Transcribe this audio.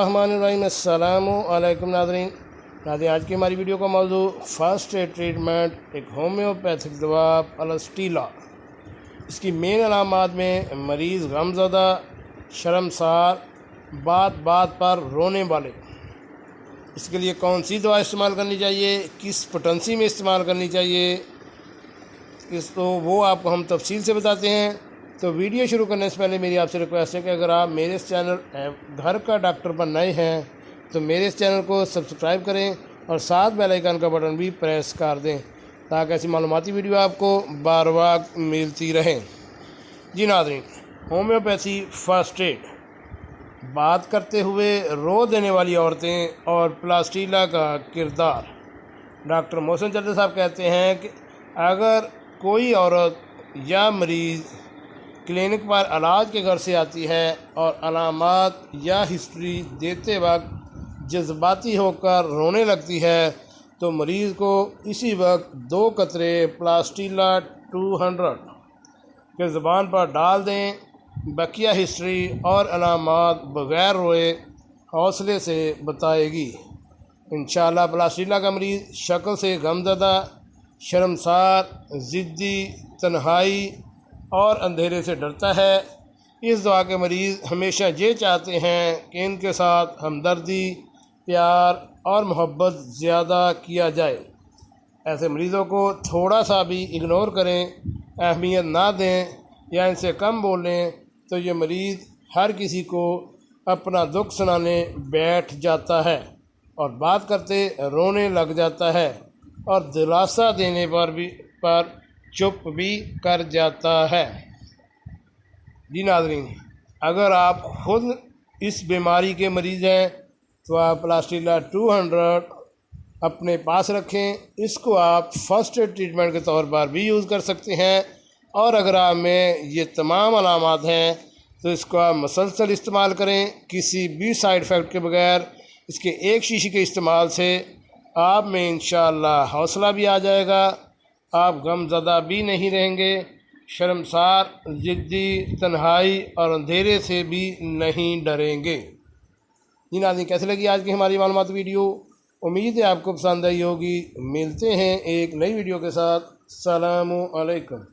अस्सलामुअलैकुम नाज़रीन। आज की हमारी वीडियो का मौजू फर्स्ट एड ट्रीटमेंट, एक होम्योपैथिक दवा प्लास्टीला। इसकी मेन अलामात में मरीज़ गमज़दा, शर्मसार, बात बात पर रोने वाले। इसके लिए कौन सी दवा इस्तेमाल करनी चाहिए, किस पोटेंसी में इस्तेमाल करनी चाहिए, तो वो आपको हम तफसील से बताते हैं। तो वीडियो शुरू करने से पहले मेरी आपसे रिक्वेस्ट है कि अगर आप मेरे इस चैनल घर का डॉक्टर पर नए हैं तो मेरे इस चैनल को सब्सक्राइब करें और साथ बेल आइकन का बटन भी प्रेस कर दें ताकि ऐसी मालूमाती वीडियो आपको बार बार मिलती रहें। जी नाज़रीन, होम्योपैथी फर्स्ट एड बात करते हुए रो देने वाली औरतें और प्लास्टीला का किरदार। डॉक्टर मोहसिन चद्दर साहब कहते हैं कि अगर कोई औरत या मरीज़ क्लिनिक पर इलाज के घर से आती है और अलामात या हिस्ट्री देते वक्त जज्बाती होकर रोने लगती है तो मरीज़ को इसी वक्त 2 कतरे प्लास्टीला 200 के ज़बान पर डाल दें। बकिया हिस्ट्री और अलामात बग़ैर रोए हौसले से बताएगी। इंशाअल्लाह प्लास्टीला का मरीज़ शक्ल से गमज़दा, शर्मसार, ज़िद्दी, तन्हाई और अंधेरे से डरता है। इस दवा के मरीज़ हमेशा ये चाहते हैं कि इनके साथ हमदर्दी, प्यार और मोहब्बत ज़्यादा किया जाए। ऐसे मरीज़ों को थोड़ा सा भी इग्नोर करें, अहमियत ना दें या इनसे कम बोलें तो ये मरीज़ हर किसी को अपना दुख सुनाने बैठ जाता है और बात करते रोने लग जाता है और दिलासा देने पर चुप भी कर जाता है। जी नाज़रीन, अगर आप खुद इस बीमारी के मरीज़ हैं तो आप प्लास्टीला 200 अपने पास रखें। इसको आप फर्स्ट एड ट्रीटमेंट के तौर पर भी यूज़ कर सकते हैं और अगर आप में ये तमाम अलामात हैं तो इसको आप मसलसल इस्तेमाल करें, किसी भी साइड इफ़ेक्ट के बगैर। इसके एक शीशी के इस्तेमाल से आप में इंशाअल्लाह हौसला भी आ जाएगा, आप गमज़दा भी नहीं रहेंगे, शर्मसार, ज़िद्दी, तन्हाई और अंधेरे से भी नहीं डरेंगे। जी नाज़रीन, कैसे लगी आज की हमारी मालूमात वीडियो? उम्मीद है आपको पसंद आई होगी। मिलते हैं एक नई वीडियो के साथ। अस्सलामु अलैकुम।